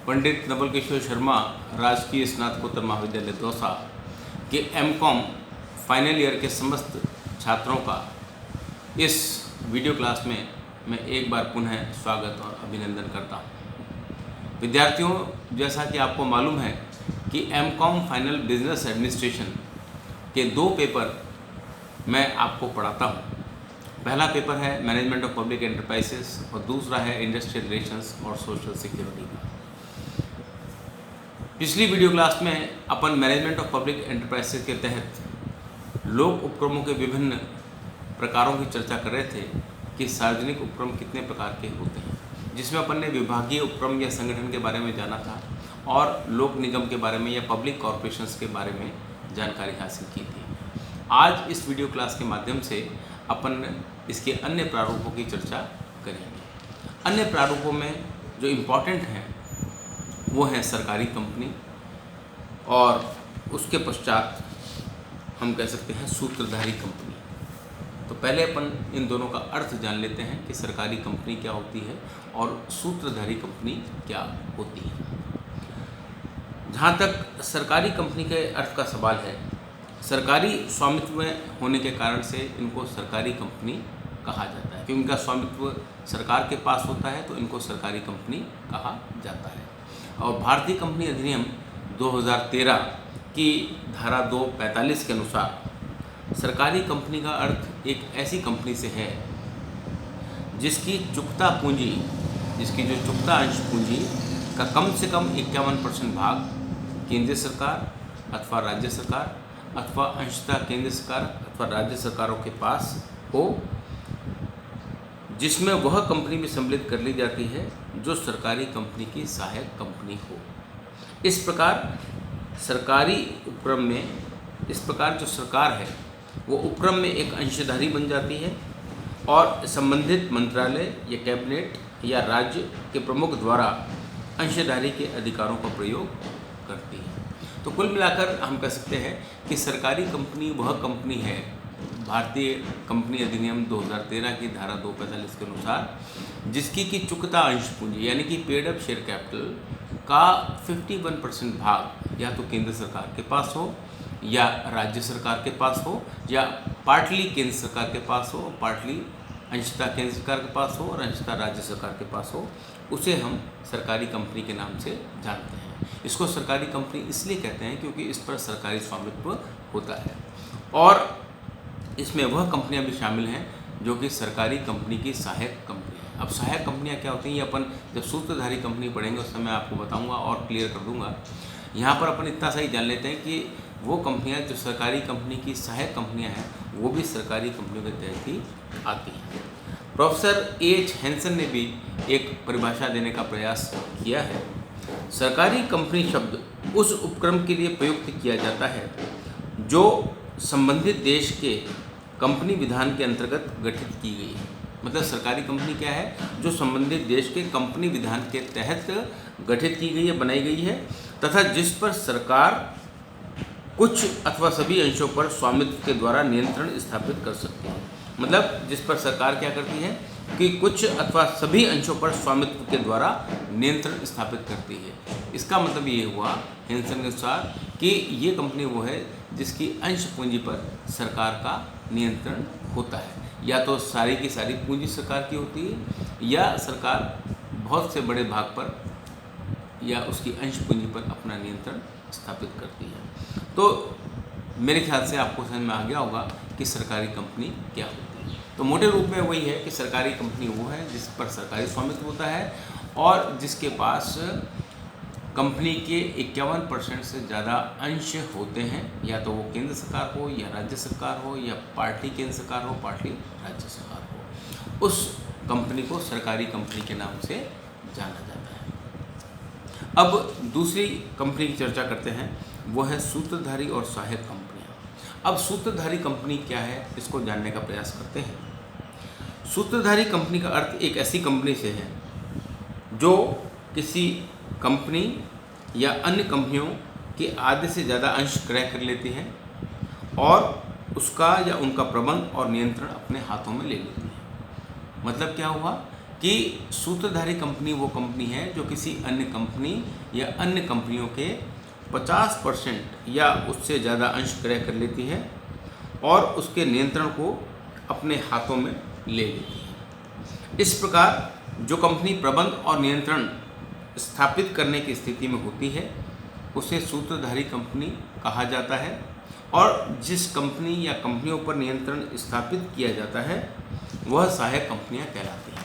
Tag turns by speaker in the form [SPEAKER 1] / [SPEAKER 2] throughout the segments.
[SPEAKER 1] पंडित नवल किशोर शर्मा राजकीय स्नातकोत्तर महाविद्यालय दौसा के एमकॉम फाइनल ईयर के समस्त छात्रों का इस वीडियो क्लास में मैं एक बार पुनः स्वागत और अभिनंदन करता हूँ। विद्यार्थियों, जैसा कि आपको मालूम है कि एमकॉम फाइनल बिजनेस एडमिनिस्ट्रेशन के 2 पेपर मैं आपको पढ़ाता हूँ। पहला पेपर है मैनेजमेंट ऑफ पब्लिक एंटरप्राइजेस और दूसरा है इंडस्ट्रियल रिलेशंस और सोशल सिक्योरिटी का। पिछली वीडियो क्लास में अपन मैनेजमेंट ऑफ पब्लिक एंटरप्राइजेस के तहत लोक उपक्रमों के विभिन्न प्रकारों की चर्चा कर रहे थे कि सार्वजनिक उपक्रम कितने प्रकार के होते हैं, जिसमें अपन ने विभागीय उपक्रम या संगठन के बारे में जाना था और लोक निगम के बारे में या पब्लिक कॉरपोरेशंस के बारे में जानकारी हासिल की थी। आज इस वीडियो क्लास के माध्यम से अपन इसके अन्य प्रारूपों की चर्चा करेंगे। अन्य प्रारूपों में जो इम्पॉर्टेंट हैं वो हैं सरकारी कंपनी और उसके पश्चात हम कह सकते हैं सूत्रधारी कंपनी। तो पहले अपन इन दोनों का अर्थ जान लेते हैं कि सरकारी कंपनी क्या होती है और सूत्रधारी कंपनी क्या होती है। जहाँ तक सरकारी कंपनी के अर्थ का सवाल है, सरकारी स्वामित्व में होने के कारण से इनको सरकारी कंपनी कहा जाता है, क्योंकि इनका स्वामित्व सरकार के पास होता है तो इनको सरकारी कंपनी कहा जाता है। और भारतीय कंपनी अधिनियम 2013 की धारा 245 के अनुसार सरकारी कंपनी का अर्थ एक ऐसी कंपनी से है जिसकी चुकता पूंजी, जिसकी जो चुकता अंश पूंजी का कम से कम 51% भाग केंद्रीय सरकार अथवा राज्य सरकार अथवा अंशतः केंद्र सरकार अथवा राज्य सरकारों के पास हो, जिसमें वह कंपनी भी सम्मिलित कर ली जाती है जो सरकारी कंपनी की सहायक कंपनी हो। इस प्रकार सरकारी उपक्रम में, इस प्रकार जो सरकार है वो उपक्रम में एक अंशधारी बन जाती है और संबंधित मंत्रालय या कैबिनेट या राज्य के प्रमुख द्वारा अंशधारी के अधिकारों का प्रयोग करती है। तो कुल मिलाकर हम कह सकते हैं कि सरकारी कंपनी वह कंपनी है, भारतीय कंपनी अधिनियम 2013 की धारा 245 के अनुसार, जिसकी की चुकता अंश पूंजी यानी कि पेड अप शेयर कैपिटल का 51% भाग या तो केंद्र सरकार के पास हो या राज्य सरकार के पास हो या पार्टली केंद्र सरकार के पास हो, पार्टली अंशतः केंद्र सरकार के पास हो और अंशतः राज्य सरकार के पास हो, उसे हम सरकारी कंपनी के नाम से जानते हैं। इसको सरकारी कंपनी इसलिए कहते हैं क्योंकि इस पर सरकारी स्वामित्व होता है और इसमें वह कंपनियां भी शामिल हैं जो कि सरकारी कंपनी की सहायक कंपनी है। अब सहायक कंपनियां क्या होती हैं, ये अपन जब सूत्रधारी कंपनी पढ़ेंगे उस समय आपको बताऊंगा और क्लियर कर दूंगा। यहाँ पर अपन इतना सही जान लेते हैं कि वो कंपनियाँ जो सरकारी कंपनी की सहायक कंपनियाँ हैं वो भी सरकारी कंपनियों के तहत ही आती हैं। प्रोफेसर एच हैंसन ने भी एक परिभाषा देने का प्रयास किया है। सरकारी कंपनी शब्द उस उपक्रम के लिए प्रयुक्त किया जाता है जो संबंधित देश के कंपनी विधान के अंतर्गत गठित की गई है। मतलब सरकारी कंपनी क्या है, जो संबंधित देश के कंपनी विधान के तहत गठित की गई है, बनाई गई है तथा जिस पर सरकार कुछ अथवा सभी अंशों पर स्वामित्व के द्वारा नियंत्रण स्थापित कर सकती है। मतलब जिस पर सरकार क्या करती है कि कुछ अथवा सभी अंशों पर स्वामित्व के द्वारा नियंत्रण स्थापित करती है। इसका मतलब ये हुआ हैंसन के अनुसार कि ये कंपनी वो है जिसकी अंश पूंजी पर सरकार का नियंत्रण होता है। या तो सारी की सारी पूंजी सरकार की होती है या सरकार बहुत से बड़े भाग पर या उसकी अंश पूंजी पर अपना नियंत्रण स्थापित करती है। तो मेरे ख्याल से आपको समझ में आ गया होगा कि सरकारी कंपनी क्या होती है। तो मोटे रूप में वही है कि सरकारी कंपनी वो है जिस पर सरकारी स्वामित्व होता है और जिसके पास कंपनी के 51% से ज़्यादा अंश होते हैं, या तो वो केंद्र सरकार हो या राज्य सरकार हो या पार्टी केंद्र सरकार हो, पार्टी राज्य सरकार हो, उस कंपनी को सरकारी कंपनी के नाम से जाना जाता है। अब दूसरी कंपनी की चर्चा करते हैं, वो है सूत्रधारी और सहायक कंपनियां। अब सूत्रधारी कंपनी क्या है, इसको जानने का प्रयास करते हैं। सूत्रधारी कंपनी का अर्थ एक ऐसी कंपनी से है जो किसी कंपनी या अन्य कंपनियों के आधे से ज़्यादा अंश क्रय कर लेती है और उसका या उनका प्रबंध और नियंत्रण अपने हाथों में ले लेती है। मतलब क्या हुआ कि सूत्रधारी कंपनी वो कंपनी है जो किसी अन्य कंपनी या अन्य कंपनियों के 50% या उससे ज़्यादा अंश क्रय कर लेती है और उसके नियंत्रण को अपने हाथों में ले लेती है। इस प्रकार जो कंपनी प्रबंध और नियंत्रण स्थापित करने की स्थिति में होती है उसे सूत्रधारी कंपनी कहा जाता है, और जिस कंपनी या कंपनियों पर नियंत्रण स्थापित किया जाता है वह सहायक कंपनियां कहलाती हैं।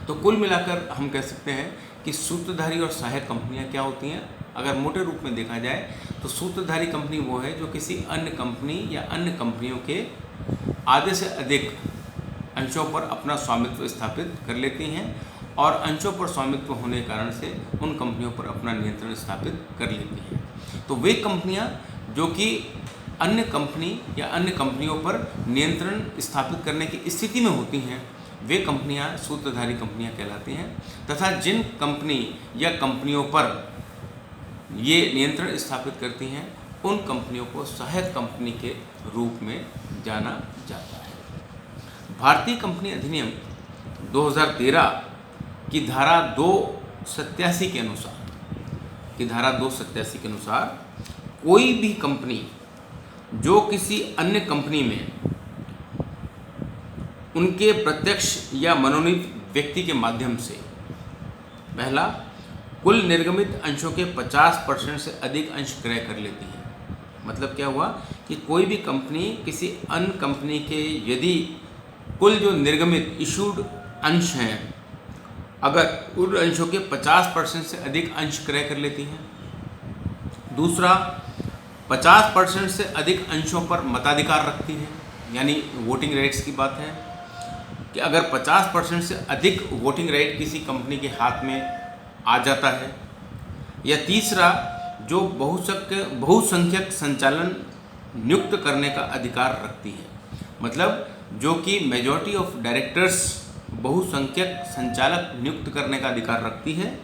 [SPEAKER 1] तो कुल मिलाकर हम कह सकते हैं कि सूत्रधारी और सहायक कंपनियां क्या होती हैं। अगर मोटे रूप में देखा जाए तो सूत्रधारी कंपनी वो है जो किसी अन्य कंपनी या अन्य कंपनियों के आधे से अधिक अंशों पर अपना स्वामित्व स्थापित कर लेती हैं और अंशों पर स्वामित्व होने के कारण से उन कंपनियों पर अपना नियंत्रण स्थापित कर लेती हैं। तो वे कंपनियां जो कि अन्य कंपनी या अन्य कंपनियों पर नियंत्रण स्थापित करने की स्थिति में होती हैं वे कंपनियां सूत्रधारी कंपनियां कहलाती हैं, तथा जिन कंपनी या कंपनियों पर ये नियंत्रण स्थापित करती हैं उन कंपनियों को सहायक कंपनी के रूप में जाना जाता है। भारतीय कंपनी अधिनियम 2013 की धारा 287 के अनुसार कोई भी कंपनी जो किसी अन्य कंपनी में उनके प्रत्यक्ष या मनोनीत व्यक्ति के माध्यम से पहला कुल निर्गमित अंशों के 50% से अधिक अंश क्रय कर लेती है। मतलब क्या हुआ कि कोई भी कंपनी किसी अन्य कंपनी के यदि कुल जो निर्गमित इशूड अंश हैं अगर उन अंशों के 50% से अधिक अंश क्रय कर लेती हैं। दूसरा 50% से अधिक अंशों पर मताधिकार रखती है, यानी वोटिंग राइट्स की बात है कि अगर 50% से अधिक वोटिंग राइट किसी कंपनी के हाथ में आ जाता है। या तीसरा जो बहुसंख्यक संचालन नियुक्त करने का अधिकार रखती है, मतलब जो कि मेजॉरिटी ऑफ डायरेक्टर्स बहुसंख्यक संचालक नियुक्त करने का अधिकार रखती है,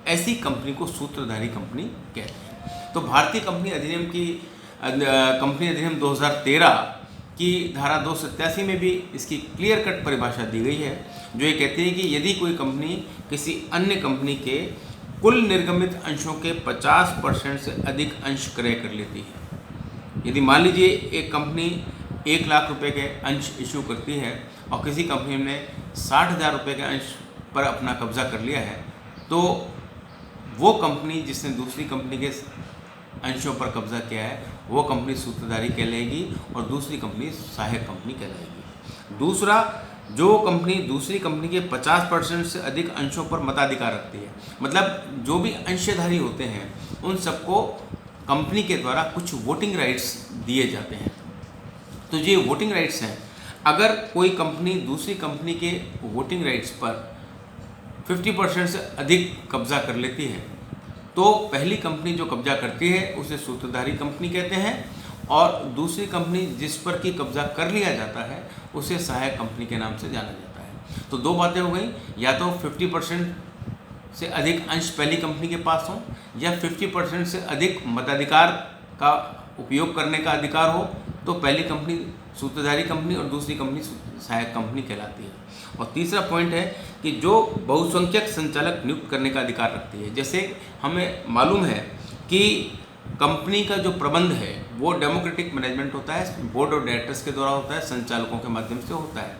[SPEAKER 1] ऐसी कंपनी को सूत्रधारी कंपनी कहते हैं। तो भारतीय कंपनी अधिनियम 2013 की धारा 287 में भी इसकी क्लियर कट परिभाषा दी गई है, जो ये कहती है कि यदि कोई कंपनी किसी अन्य कंपनी के कुल निर्गमित अंशों के 50% से अधिक अंश क्रय कर लेती है। यदि मान लीजिए एक कंपनी 1 लाख रुपए के अंश इशू करती है और किसी कंपनी ने 60,000 रुपये के अंश पर अपना कब्जा कर लिया है, तो वो कंपनी जिसने दूसरी कंपनी के अंशों पर कब्जा किया है वो कंपनी सूत्रधारी कहलाएगी और दूसरी कंपनी सहायक कंपनी कहलाएगी। दूसरा, जो कंपनी दूसरी कंपनी के 50% से अधिक अंशों पर मताधिकार रखती है, मतलब जो भी अंशधारी होते हैं उन सबको कंपनी के द्वारा कुछ वोटिंग राइट्स दिए जाते हैं। तो ये वोटिंग राइट्स हैं, अगर कोई कंपनी दूसरी कंपनी के वोटिंग राइट्स पर 50% से अधिक कब्जा कर लेती है तो पहली कंपनी जो कब्जा करती है उसे सूत्रधारी कंपनी कहते हैं, और दूसरी कंपनी जिस पर की कब्जा कर लिया जाता है उसे सहायक कंपनी के नाम से जाना जाता है। तो दो बातें हो गई, या तो 50% से अधिक अंश पहली कंपनी के पास हो या 50% से अधिक मताधिकार का उपयोग करने का अधिकार हो, तो पहली कंपनी सूत्रधारी कंपनी और दूसरी कंपनी सहायक कंपनी कहलाती है। और तीसरा पॉइंट है कि जो बहुसंख्यक संचालक नियुक्त करने का अधिकार रखती है। जैसे हमें मालूम है कि कंपनी का जो प्रबंध है वो डेमोक्रेटिक मैनेजमेंट होता है, बोर्ड ऑफ डायरेक्टर्स के द्वारा होता है, संचालकों के माध्यम से होता है।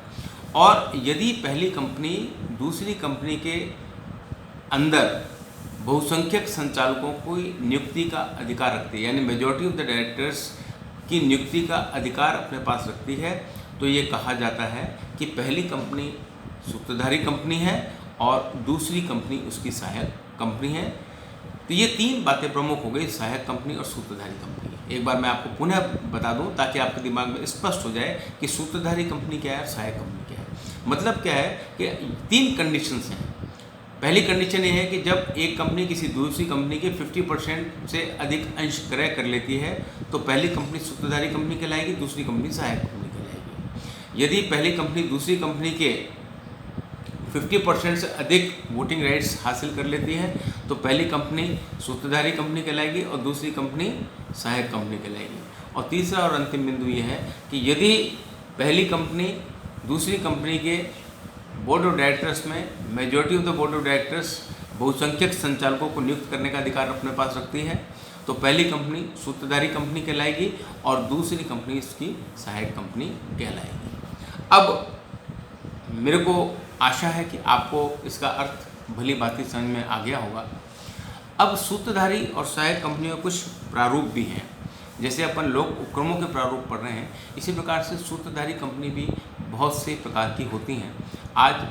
[SPEAKER 1] और यदि पहली कंपनी दूसरी कंपनी के अंदर बहुसंख्यक संचालकों को नियुक्ति का अधिकार रखती है, यानी मेजॉरिटी ऑफ द डायरेक्टर्स की नियुक्ति का अधिकार अपने पास रखती है, तो ये कहा जाता है कि पहली कंपनी सूत्रधारी कंपनी है और दूसरी कंपनी उसकी सहायक कंपनी है। तो ये तीन बातें प्रमुख हो गई, सहायक कंपनी और सूत्रधारी कंपनी। एक बार मैं आपको पुनः बता दूं ताकि आपके दिमाग में स्पष्ट हो जाए कि सूत्रधारी कंपनी क्या है और सहायक कंपनी क्या है। मतलब क्या है कि तीन कंडीशंस हैं। पहली कंडीशन ये है कि जब एक कंपनी किसी दूसरी कंपनी के 50% से अधिक अंश क्रय कर लेती है तो पहली कंपनी सूत्रधारी कंपनी कहलाएगी, दूसरी कंपनी सहायक कंपनी कहलाएगी। यदि पहली कंपनी दूसरी कंपनी के 50% से अधिक वोटिंग राइट्स हासिल कर लेती है तो पहली कंपनी सूत्रधारी कंपनी कहलाएगी और दूसरी कंपनी सहायक कंपनी कहलाएगी। और तीसरा और अंतिम बिंदु ये है कि यदि पहली कंपनी दूसरी कंपनी के बोर्ड ऑफ डायरेक्टर्स में majority of the board of directors बहुसंख्यक संचालकों को नियुक्त करने का अधिकार अपने पास रखती है। तो पहली कंपनी सूत्रधारी कंपनी कहलाएगी और दूसरी कंपनी इसकी सहायक कंपनी कहलाएगी। अब मेरे को आशा है कि आपको इसका अर्थ भली भांति समझ में आ गया होगा। अब सूत्रधारी और सहायक कंपनियों के कुछ प्रारूप भी हैं। जैसे अपन लोक उपक्रमों के प्रारूप पढ़ रहे हैं, इसी प्रकार से सूत्रधारी कंपनी भी बहुत से प्रकार की होती हैं। आज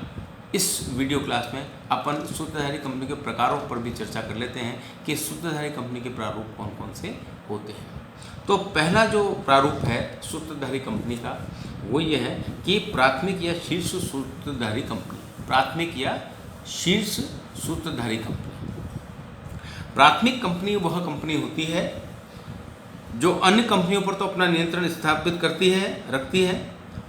[SPEAKER 1] इस वीडियो क्लास में अपन सूत्रधारी कंपनी के प्रकारों पर भी चर्चा कर लेते हैं कि सूत्रधारी कंपनी के प्रारूप कौन कौन से होते हैं। तो पहला जो प्रारूप है सूत्रधारी कंपनी का वो ये है कि प्राथमिक या शीर्ष सूत्रधारी कंपनी। प्राथमिक या शीर्ष सूत्रधारी कंपनी। प्राथमिक कंपनी वह कंपनी होती है जो अन्य कंपनियों पर तो अपना नियंत्रण स्थापित रखती है,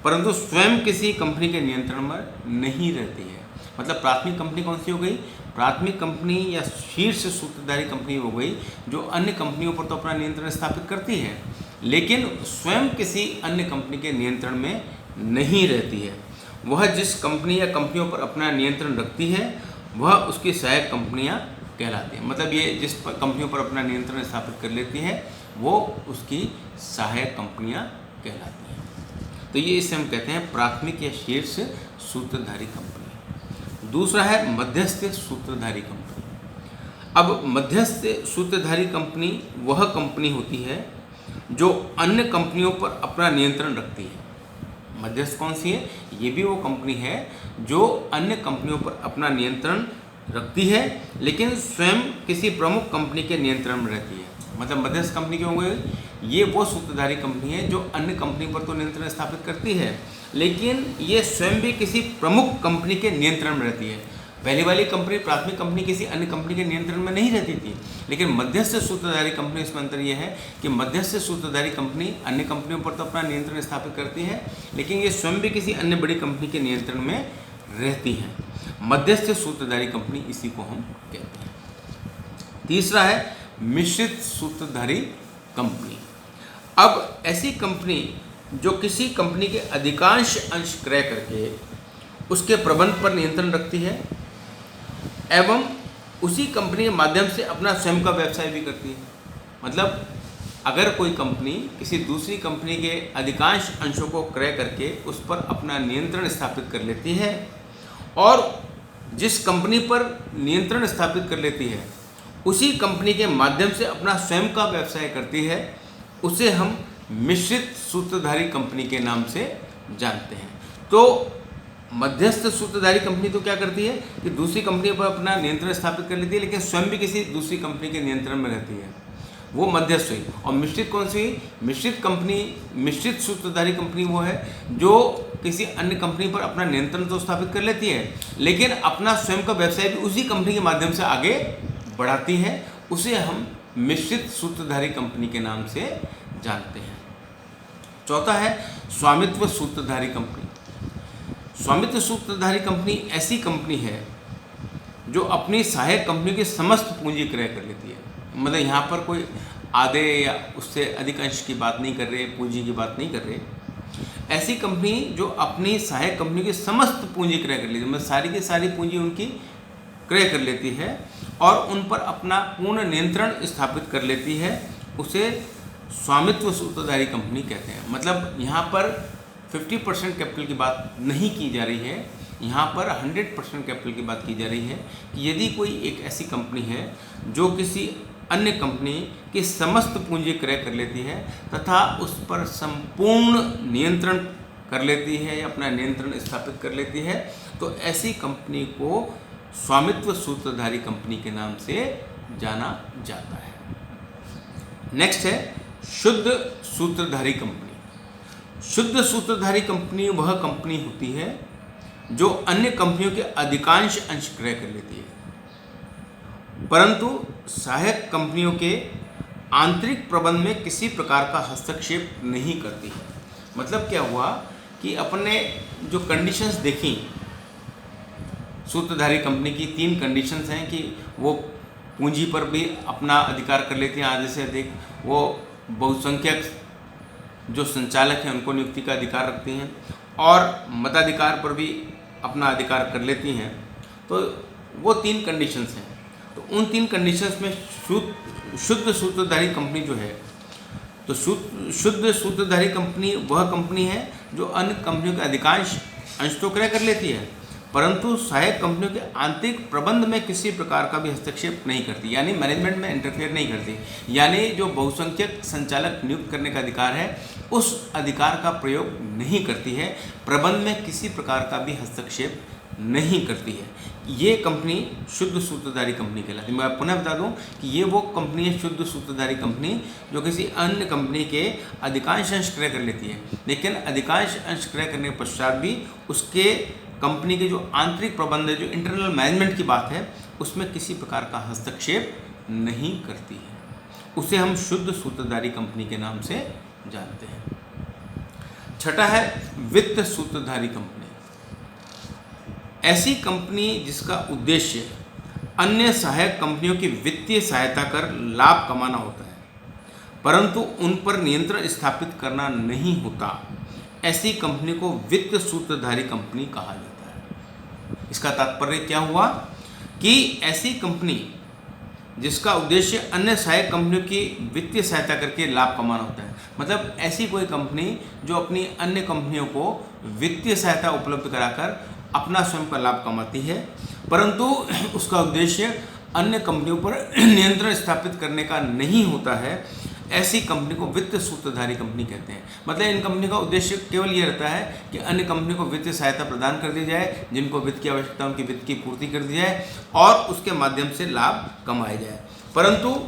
[SPEAKER 1] परंतु स्वयं किसी कंपनी के नियंत्रण में नहीं रहती है। मतलब प्राथमिक कंपनी कौन सी हो गई? प्राथमिक कंपनी या शीर्ष सूत्रधारी कंपनी हो गई जो अन्य कंपनियों पर तो अपना नियंत्रण स्थापित करती है, लेकिन स्वयं किसी अन्य कंपनी के नियंत्रण में नहीं रहती है। वह जिस कंपनी या कंपनियों पर अपना नियंत्रण रखती है वह उसकी सहायक कंपनियां कहलाती हैं। मतलब ये जिस कंपनियों पर अपना नियंत्रण स्थापित कर लेती है वो उसकी सहायक कंपनियां कहलाती हैं। तो ये इसे हम कहते हैं प्राथमिक या शीर्ष सूत्रधारी कंपनी। दूसरा है मध्यस्थ सूत्रधारी कंपनी। अब मध्यस्थ सूत्रधारी कंपनी वह कंपनी होती है जो अन्य कंपनियों पर अपना नियंत्रण रखती है। मध्यस्थ कौन सी है? ये भी वो कंपनी है जो अन्य कंपनियों पर अपना नियंत्रण रखती है लेकिन स्वयं किसी प्रमुख कंपनी के नियंत्रण में रहती है। मतलब मध्यस्थ कंपनी क्यों हो गई? ये वो सूत्रधारी कंपनी है जो अन्य कंपनी पर तो नियंत्रण स्थापित करती है लेकिन ये स्वयं भी किसी प्रमुख कंपनी के नियंत्रण में रहती है। पहली वाली कंपनी प्राथमिक कंपनी किसी अन्य कंपनी के नियंत्रण में नहीं रहती थी, लेकिन मध्यस्थ सूत्रधारी कंपनी इसमें अंतर यह है कि मध्यस्थ सूत्रधारी कंपनी अन्य कंपनियों पर तो अपना नियंत्रण स्थापित करती है लेकिन ये स्वयं भी किसी अन्य बड़ी कंपनी के नियंत्रण में रहती है। मध्यस्थ सूत्रधारी कंपनी इसी को हम कहते हैं। तीसरा है मिश्रित सूत्रधारी कंपनी। अब ऐसी कंपनी जो किसी कंपनी के अधिकांश अंश क्रय करके उसके प्रबंध पर नियंत्रण रखती है एवं उसी कंपनी के माध्यम से अपना स्वयं का व्यवसाय भी करती है। मतलब अगर कोई कंपनी किसी दूसरी कंपनी के अधिकांश अंशों को क्रय करके उस पर अपना नियंत्रण स्थापित कर लेती है और जिस कंपनी पर नियंत्रण स्थापित कर लेती है उसी कंपनी के माध्यम से अपना स्वयं का व्यवसाय करती है, उसे हम मिश्रित सूत्रधारी कंपनी के नाम से जानते हैं। तो मध्यस्थ सूत्रधारी कंपनी तो क्या करती है कि दूसरी कंपनी पर अपना नियंत्रण स्थापित कर लेती है लेकिन स्वयं भी किसी दूसरी कंपनी के नियंत्रण में रहती है, वो मध्यस्थ हुई। और मिश्रित कौन सी हुई? मिश्रित सूत्रधारी कंपनी वो है जो किसी अन्य कंपनी पर अपना नियंत्रण तो स्थापित कर लेती है लेकिन अपना स्वयं का व्यवसाय भी उसी कंपनी के माध्यम से आगे बढ़ाती है, उसे हम मिश्रित सूत्रधारी कंपनी के नाम से जानते हैं। चौथा है स्वामित्व सूत्रधारी कंपनी। स्वामित्व सूत्रधारी कंपनी ऐसी कंपनी है जो अपनी सहायक कंपनी की समस्त पूंजी क्रय कर लेती है। मतलब यहाँ पर कोई आधे या उससे अधिक अंश की बात नहीं कर रहे, पूंजी की बात नहीं कर रहे। ऐसी कंपनी जो अपनी सहायक कंपनी की समस्त पूंजी क्रय कर लेती है, मतलब सारी की सारी पूंजी उनकी क्रय कर लेती है और उन पर अपना पूर्ण नियंत्रण स्थापित कर लेती है, उसे स्वामित्व सूत्रधारी कंपनी कहते हैं। मतलब यहाँ पर 50% कैपिटल की बात नहीं की जा रही है, यहाँ पर 100% कैपिटल की बात की जा रही है कि यदि कोई एक ऐसी कंपनी है जो किसी अन्य कंपनी की समस्त पूंजी क्रय कर लेती है तथा उस पर संपूर्ण नियंत्रण कर लेती है या अपना नियंत्रण स्थापित कर लेती है, तो ऐसी कंपनी को स्वामित्व सूत्रधारी कंपनी के नाम से जाना जाता है। नेक्स्ट है शुद्ध सूत्रधारी कंपनी। शुद्ध सूत्रधारी कंपनी वह कंपनी होती है जो अन्य कंपनियों के अधिकांश अंश क्रय कर लेती है परंतु सहायक कंपनियों के आंतरिक प्रबंध में किसी प्रकार का हस्तक्षेप नहीं करती है। मतलब क्या हुआ कि अपने जो कंडीशंस देखी सूत्रधारी कंपनी की, 3 कंडीशंस हैं कि वो पूंजी पर भी अपना अधिकार कर लेती हैं आधे से अधिक, वो बहुसंख्यक जो संचालक हैं उनको नियुक्ति का अधिकार रखती हैं और मताधिकार पर भी अपना अधिकार कर लेती हैं तो वो 3 कंडीशंस हैं। तो उन 3 कंडीशंस में शुद्ध सूत्रधारी कंपनी जो है, तो शुद्ध सूत्रधारी कंपनी वह कंपनी है जो अन्य कंपनियों के अधिकांश अंश तो क्रय कर लेती है, परंतु सहायक कंपनियों के आंतरिक प्रबंध में किसी प्रकार का भी हस्तक्षेप नहीं करती, यानी मैनेजमेंट में इंटरफेयर नहीं करती। यानी जो बहुसंख्यक संचालक नियुक्त करने का अधिकार है उस अधिकार का प्रयोग नहीं करती है, प्रबंध में किसी प्रकार का भी हस्तक्षेप नहीं करती है। ये कंपनी शुद्ध सूत्रधारी कंपनी कहलाती है। मैं पुनः बता दूं कि ये वो कंपनी है शुद्ध सूत्रधारी कंपनी जो किसी अन्य कंपनी के अधिकांश अंश क्रय कर लेती है, लेकिन अधिकांश अंश क्रय करने के पश्चात भी उसके कंपनी के जो आंतरिक प्रबंध है, जो इंटरनल मैनेजमेंट की बात है, उसमें किसी प्रकार का हस्तक्षेप नहीं करती है। उसे हम शुद्ध सूत्रधारी कंपनी के नाम से जानते हैं। छठा है वित्त सूत्रधारी कंपनी। ऐसी कंपनी जिसका उद्देश्य अन्य सहायक कंपनियों की वित्तीय सहायता कर लाभ कमाना होता है, परंतु उन पर नियंत्रण स्थापित करना नहीं होता, ऐसी कंपनी को वित्त सूत्रधारी कंपनी कहा जाता है। इसका तात्पर्य क्या हुआ कि ऐसी कंपनी जिसका उद्देश्य अन्य सहायक कंपनियों की वित्तीय सहायता करके लाभ कमाना होता है, मतलब ऐसी कोई कंपनी जो अपनी अन्य कंपनियों को वित्तीय सहायता उपलब्ध कराकर अपना स्वयं का लाभ कमाती है, परंतु उसका उद्देश्य अन्य कंपनियों पर नियंत्रण स्थापित करने का नहीं होता है, ऐसी कंपनी को वित्त सूत्रधारी कंपनी कहते हैं। मतलब इन कंपनी का उद्देश्य केवल ये रहता है कि अन्य कंपनी को वित्तीय सहायता प्रदान कर दी जाए, जिनको वित्त की आवश्यकता उनकी वित्त की पूर्ति कर दी जाए और उसके माध्यम से लाभ कमाया जाए, परंतु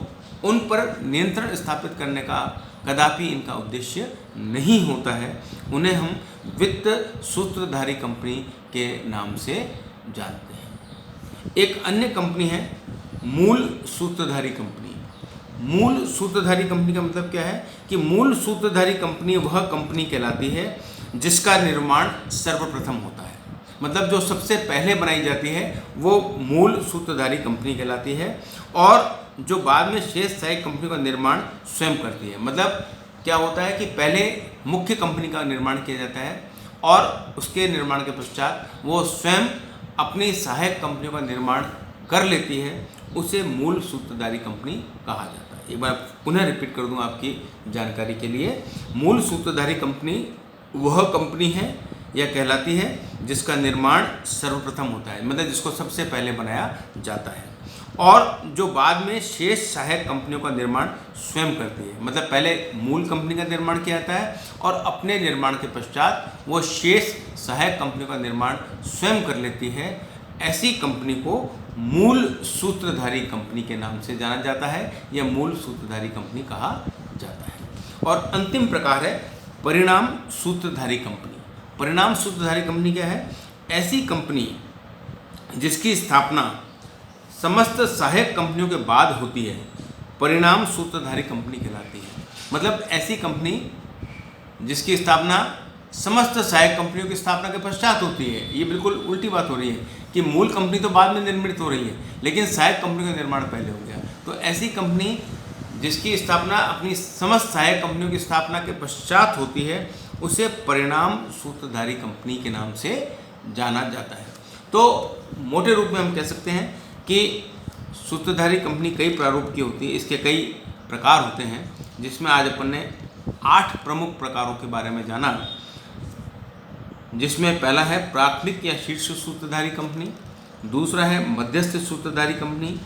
[SPEAKER 1] उन पर नियंत्रण स्थापित करने का कदापि इनका उद्देश्य नहीं होता है। उन्हें हम वित्त सूत्रधारी कंपनी के नाम से जानते हैं। एक अन्य कंपनी है मूल सूत्रधारी कंपनी। मूल सूत्रधारी कंपनी का मतलब क्या है कि मूल सूत्रधारी कंपनी वह कंपनी कहलाती है जिसका निर्माण सर्वप्रथम होता है, मतलब जो सबसे पहले बनाई जाती है वो मूल सूत्रधारी कंपनी कहलाती है, और जो बाद में शेष सहायक कंपनी का निर्माण स्वयं करती है। मतलब क्या होता है कि पहले मुख्य कंपनी का निर्माण किया जाता है और उसके निर्माण के पश्चात वो स्वयं अपनी सहायक कंपनियों का निर्माण कर लेती है, उसे मूल सूत्रधारी कंपनी कहा जाता है। एक बार पुनः रिपीट कर दूं आपकी जानकारी के लिए, मूल सूत्रधारी कंपनी वह कंपनी है या कहलाती है जिसका निर्माण सर्वप्रथम होता है, मतलब जिसको सबसे पहले बनाया जाता है, और जो बाद में शेष सहायक कंपनियों का निर्माण स्वयं करती है। मतलब पहले मूल कंपनी का निर्माण किया जाता है और अपने निर्माण के पश्चात वो शेष सहायक कंपनियों का निर्माण स्वयं कर लेती है। ऐसी कंपनी को मूल सूत्रधारी कंपनी के नाम से जाना जाता है या मूल सूत्रधारी कंपनी कहा जाता है। और अंतिम प्रकार है परिणाम सूत्रधारी कंपनी। परिणाम सूत्रधारी कंपनी क्या है? ऐसी कंपनी जिसकी स्थापना समस्त सहायक कंपनियों के बाद होती है, परिणाम सूत्रधारी कंपनी कहलाती है। मतलब ऐसी कंपनी जिसकी स्थापना समस्त सहायक कंपनियों की स्थापना के पश्चात होती है। ये बिल्कुल उल्टी बात हो रही है कि मूल कंपनी तो बाद में निर्मित हो रही है, लेकिन सहायक कंपनी का निर्माण पहले हो गया। तो ऐसी कंपनी जिसकी स्थापना अपनी समस्त सहायक कंपनियों की स्थापना के पश्चात होती है, उसे परिणाम सूत्रधारी कंपनी के नाम से जाना जाता है। तो मोटे रूप में हम कह सकते हैं कि सूत्रधारी कंपनी कई प्रारूप की होती है, इसके कई प्रकार होते हैं, जिसमें आज अपन ने 8 प्रमुख प्रकारों के बारे में जाना, जिसमें पहला है प्राथमिक या शीर्ष सूत्रधारी कंपनी, दूसरा है मध्यस्थ सूत्रधारी कंपनी,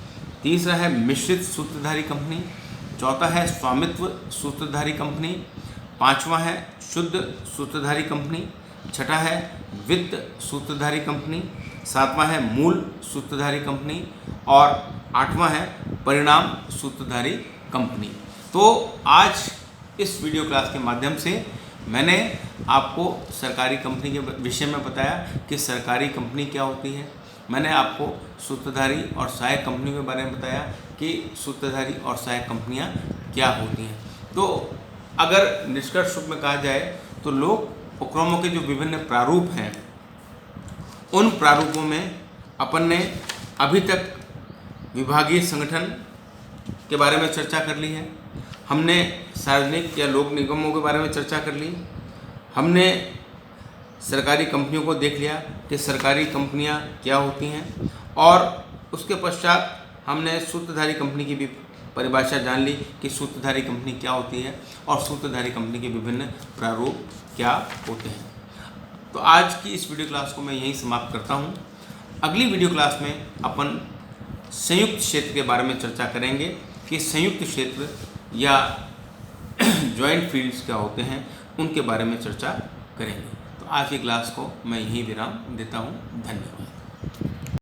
[SPEAKER 1] तीसरा है मिश्रित सूत्रधारी कंपनी, चौथा है स्वामित्व सूत्रधारी कंपनी, पांचवा है शुद्ध सूत्रधारी कंपनी, छठा है वित्त सूत्रधारी कंपनी, सातवां है मूल सूत्रधारी कंपनी और आठवां है परिणाम सूत्रधारी कंपनी। तो आज इस वीडियो क्लास के माध्यम से मैंने आपको सरकारी कंपनी के विषय में बताया कि सरकारी कंपनी क्या होती है। मैंने आपको सूत्रधारी और सहायक कंपनी के बारे में बताया कि सूत्रधारी और सहायक कंपनियां क्या होती हैं। तो अगर निष्कर्ष रूप में कहा जाए तो लोक उपक्रमों के जो विभिन्न प्रारूप हैं, उन प्रारूपों में अपन ने अभी तक विभागीय संगठन के बारे में चर्चा कर ली है, हमने सार्वजनिक या लोक निगमों के बारे में चर्चा कर ली, हमने सरकारी कंपनियों को देख लिया कि सरकारी कंपनियां क्या होती हैं, और उसके पश्चात हमने सूत्रधारी कंपनी की भी परिभाषा जान ली कि सूत्रधारी कंपनी क्या होती है और सूत्रधारी कंपनी के विभिन्न प्रारूप क्या होते हैं। तो आज की इस वीडियो क्लास को मैं यहीं समाप्त करता हूं। अगली वीडियो क्लास में अपन संयुक्त क्षेत्र के बारे में चर्चा करेंगे कि संयुक्त क्षेत्र या जॉइंट फील्ड्स क्या होते हैं, उनके बारे में चर्चा करेंगे। तो आज की क्लास को मैं यहीं विराम देता हूं। धन्यवाद।